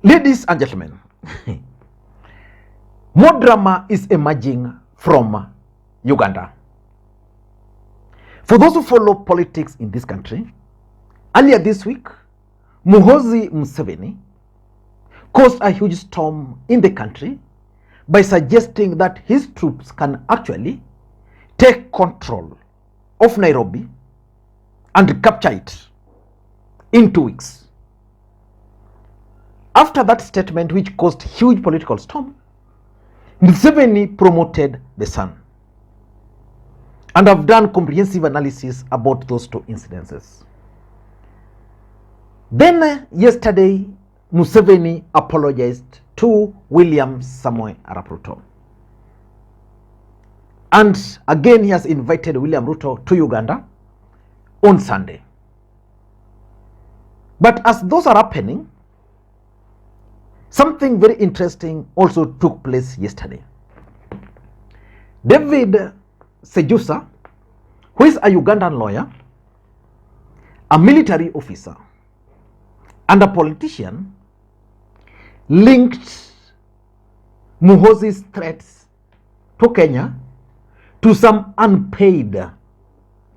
Ladies and gentlemen, more drama is emerging from Uganda. For those who follow politics in this country, earlier this week, Museveni caused a huge storm in the country by suggesting that his troops can actually take control of Nairobi and capture it in 2 weeks. After that statement, which caused huge political storm, Museveni promoted the sun. And I've done comprehensive analysis about those two incidences. Then yesterday, Museveni apologized to William Samoei Arap Ruto. And again, he has invited William Ruto to Uganda on Sunday. But as those are happening, something very interesting also took place yesterday. David Sejusa, who is a Ugandan lawyer, a military officer, and a politician, linked Muhozi's threats to Kenya to some unpaid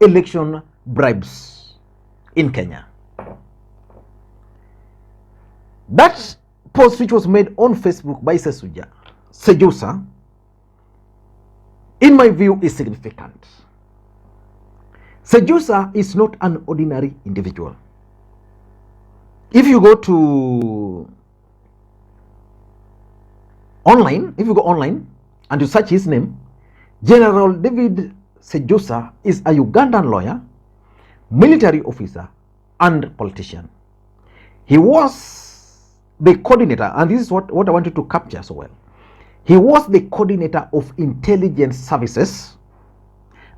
election bribes in Kenya. That post, which was made on Facebook by Sejusa, in my view, is significant. Sejusa is not an ordinary individual. If you go to online, and you search his name, General David Sejusa is a Ugandan lawyer, military officer, and politician. He was the coordinator, and this is what I wanted to capture so well. He was the coordinator of intelligence services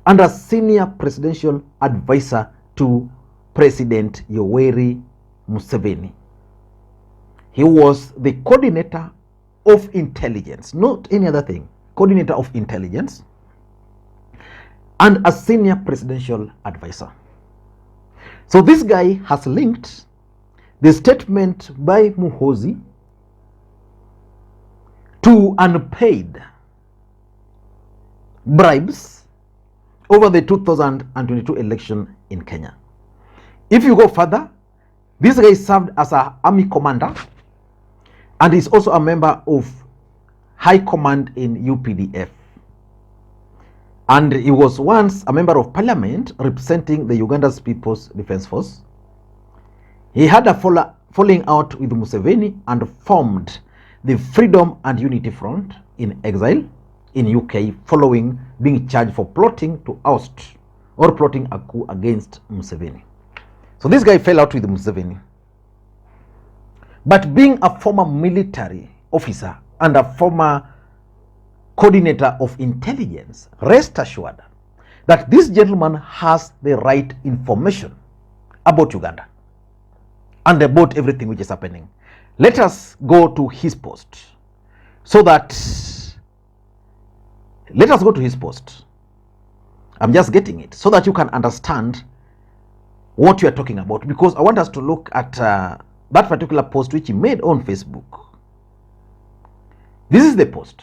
and a senior presidential advisor to President Yoweri Museveni. He was the coordinator of intelligence, not any other thing, coordinator of intelligence, and a senior presidential advisor. So this guy has linked the statement by Muhozi to unpaid bribes over the 2022 election in Kenya. If you go further, this guy served as an army commander and is also a member of High Command in UPDF. And he was once a member of parliament representing the Uganda's People's Defense Force. He had a falling out with Museveni and formed the Freedom and Unity Front in exile in UK following being charged for plotting to oust or plotting a coup against Museveni. So this guy fell out with Museveni. But being a former military officer and a former coordinator of intelligence, rest assured that this gentleman has the right information about Uganda and about everything which is happening. Let us go to his post I'm just getting it so that you can understand what you are talking about, because I want us to look at that particular post which he made on Facebook. This is the post.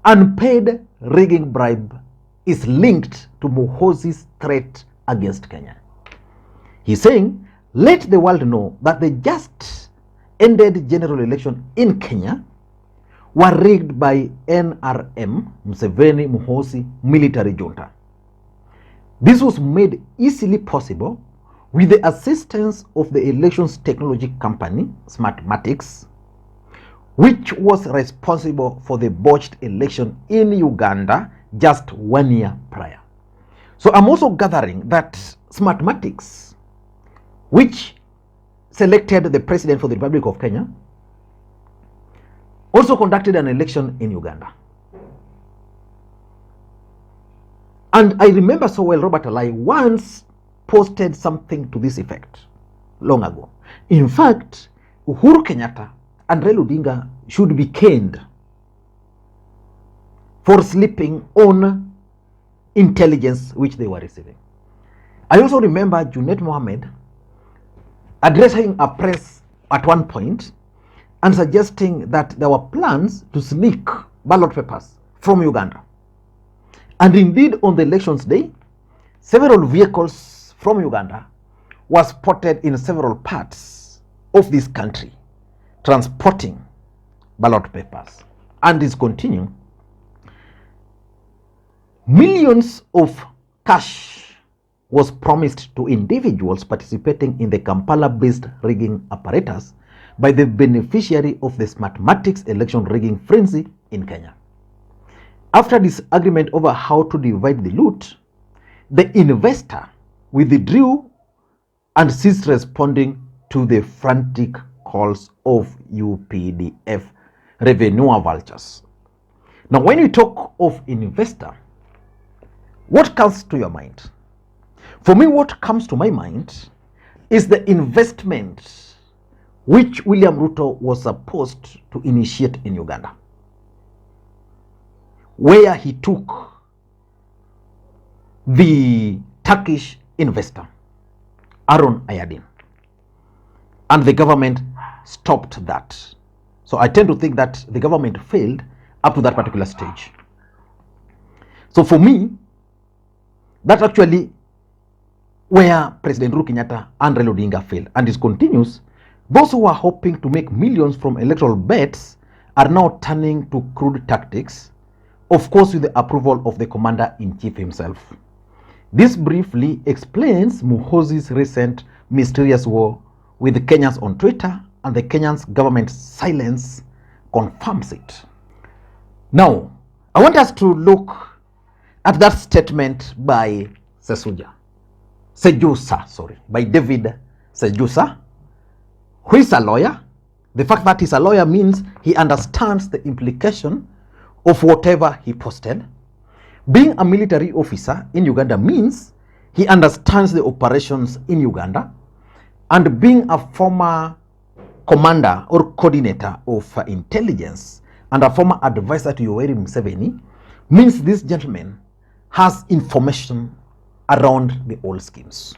Unpaid rigging bribe is linked to Muhozi's threat against Kenya. He's saying, let the world know that the just ended general election in Kenya were rigged by NRM, Museveni Muhozi military junta. This was made easily possible with the assistance of the elections technology company, Smartmatics, which was responsible for the botched election in Uganda just 1 year prior. So I'm also gathering that Smartmatics, which selected the president for the Republic of Kenya, also conducted an election in Uganda. And I remember so well Robert Alai once posted something to this effect long ago. In fact, Uhuru Kenyatta and Raila Odinga should be caned for sleeping on intelligence which they were receiving. I also remember Junet Mohammed addressing a press at one point and suggesting that there were plans to sneak ballot papers from Uganda. And indeed, on the elections day, several vehicles from Uganda were spotted in several parts of this country transporting ballot papers, and is continuing. Millions of cash was promised to individuals participating in the Kampala-based rigging apparatus by the beneficiary of the Smartmatics election rigging frenzy in Kenya. After disagreement over how to divide the loot, the investor withdrew and ceased responding to the frantic calls of UPDF revenue vultures. Now, when you talk of investor, what comes to your mind? For me, what comes to my mind is the investment which William Ruto was supposed to initiate in Uganda, where he took the Turkish investor, Aaron Ayadin, and the government stopped that. So I tend to think that the government failed up to that particular stage. So for me, that's actually where President Uhuru Kenyatta and Raila Odinga failed, and it continues. Those who are hoping to make millions from electoral bets are now turning to crude tactics, of course with the approval of the commander-in-chief himself. This briefly explains Muhozi's recent mysterious war with the Kenyans on Twitter, and the Kenyan government silence confirms it. Now, I want us to look at that statement by by David Sejusa, who is a lawyer. The fact that he's a lawyer means he understands the implication of whatever he posted. Being a military officer in Uganda means he understands the operations in Uganda, and being a former commander or coordinator of intelligence and a former advisor to Yoweri Museveni means this gentleman has information around the old schemes.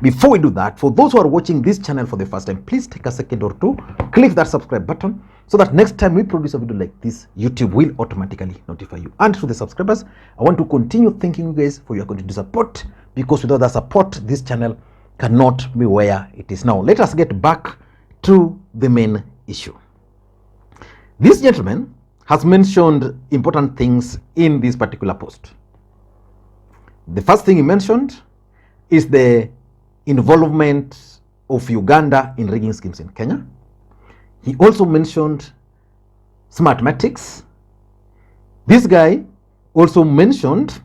Before we do that, for those who are watching this channel for the first time, please take a second or two, click that subscribe button so that next time we produce a video like this, YouTube will automatically notify you. And to the subscribers, I want to continue thanking you guys for your continued support, because without that support, this channel cannot be where it is now. Let us get back to the main issue. This gentleman has mentioned important things in this particular post. The first thing he mentioned is the involvement of Uganda in rigging schemes in Kenya. He also mentioned Smartmatics. This guy also mentioned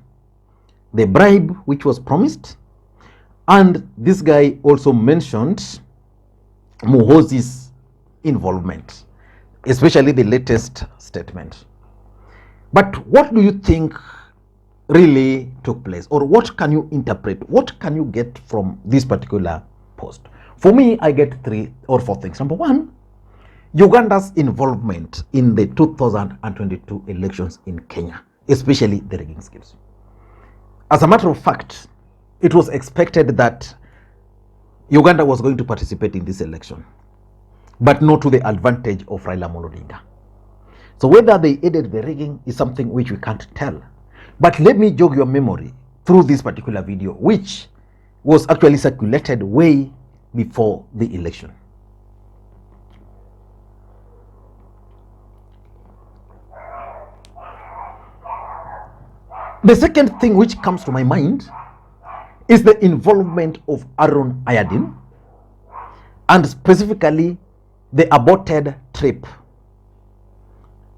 the bribe which was promised, and this guy also mentioned Muhozi's involvement, especially the latest statement. But what do you think really took place, or what can you interpret, what can you get from this particular post? For me, I get 3 or 4 things. Number one, Uganda's involvement in the 2022 elections in Kenya, especially the rigging schemes. As a matter of fact, it was expected that Uganda was going to participate in this election, but not to the advantage of Raila Odinga. So whether they aided the rigging is something which we can't tell. But let me jog your memory through this particular video, which was actually circulated way before the election. The second thing which comes to my mind is the involvement of Aaron Ayadin, and specifically the aborted trip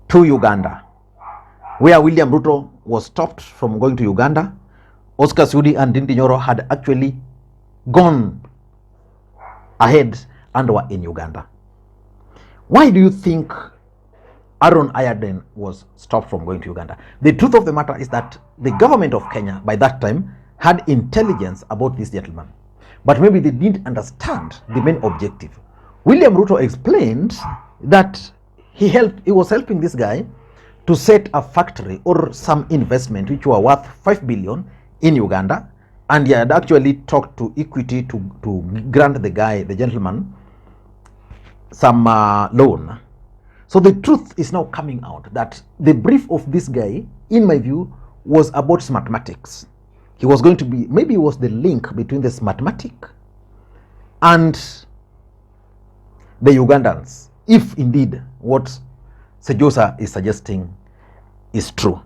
to Uganda, where William Ruto was stopped from going to Uganda. Oscar Sudi and Ndindi Nyoro had actually gone ahead and were in Uganda. Why do you think Aaron Ayadin was stopped from going to Uganda? The truth of the matter is that the government of Kenya by that time had intelligence about this gentleman, but maybe they didn't understand the main objective. William Ruto explained that he was helping this guy to set a factory or some investment which were worth 5 billion in Uganda, and he had actually talked to Equity to grant the gentleman some loan. So the truth is now coming out that the brief of this guy, in my view, was about mathematics. He was going to be, maybe it was the link between this mathematic and the Ugandans, if indeed what Sejosa is suggesting is true.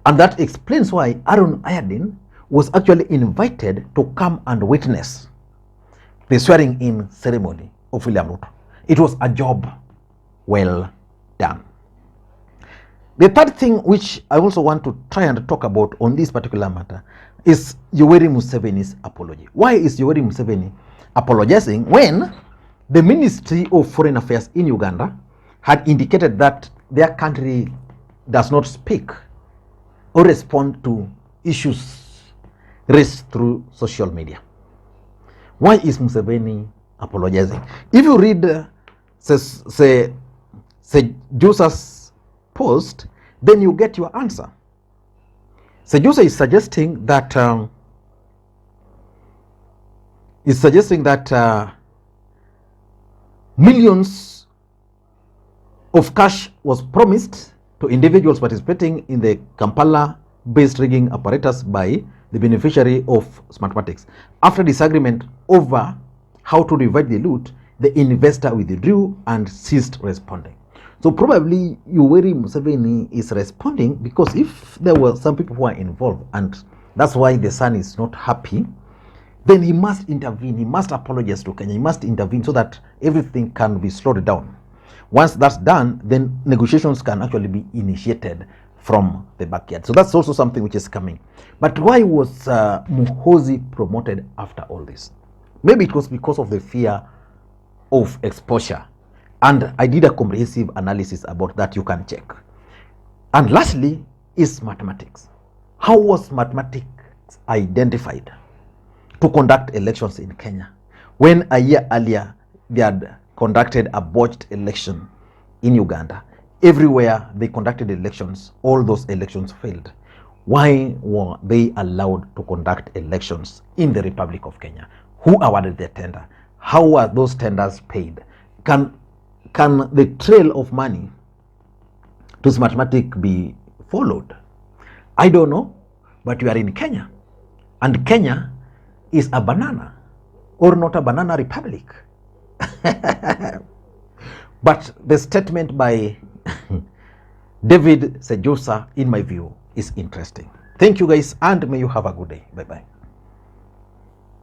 And that explains why Aaron Ayadin was actually invited to come and witness the swearing in ceremony of William Ruto. It was a job well done. The third thing which I also want to try and talk about on this particular matter is Yoweri Museveni's apology. Why is Yoweri Museveni apologizing when the Ministry of Foreign Affairs in Uganda had indicated that their country does not speak or respond to issues raised through social media? Why is Museveni apologizing? If you read Sejosa's post, then you get your answer. Sejosa is suggesting that millions of cash was promised to individuals participating in the Kampala-based rigging apparatus by the beneficiary of Smartmatics. After disagreement over how to divide the loot, the investor withdrew and ceased responding. So probably Yoweri Museveni is responding because if there were some people who are involved and that's why the son is not happy, then he must intervene. He must apologize to Kenya. He must intervene so that everything can be slowed down. Once that's done, then negotiations can actually be initiated from the backyard. So that's also something which is coming. But why was Muhozi promoted after all this? Maybe it was because of the fear of exposure. And I did a comprehensive analysis about that. You can check. And lastly is mathematics. How was mathematics identified to conduct elections in Kenya when a year earlier they had conducted a botched election in Uganda? Everywhere they conducted elections, all those elections failed. Why were they allowed to conduct elections in the Republic of Kenya? Who awarded the tender? How were those tenders paid? Can the trail of money to Smartmatic be followed? I don't know, but we are in Kenya, and Kenya is a banana or not a banana republic. But the statement by David Sejosa, in my view, is interesting. Thank you guys, and may you have a good day. Bye-bye.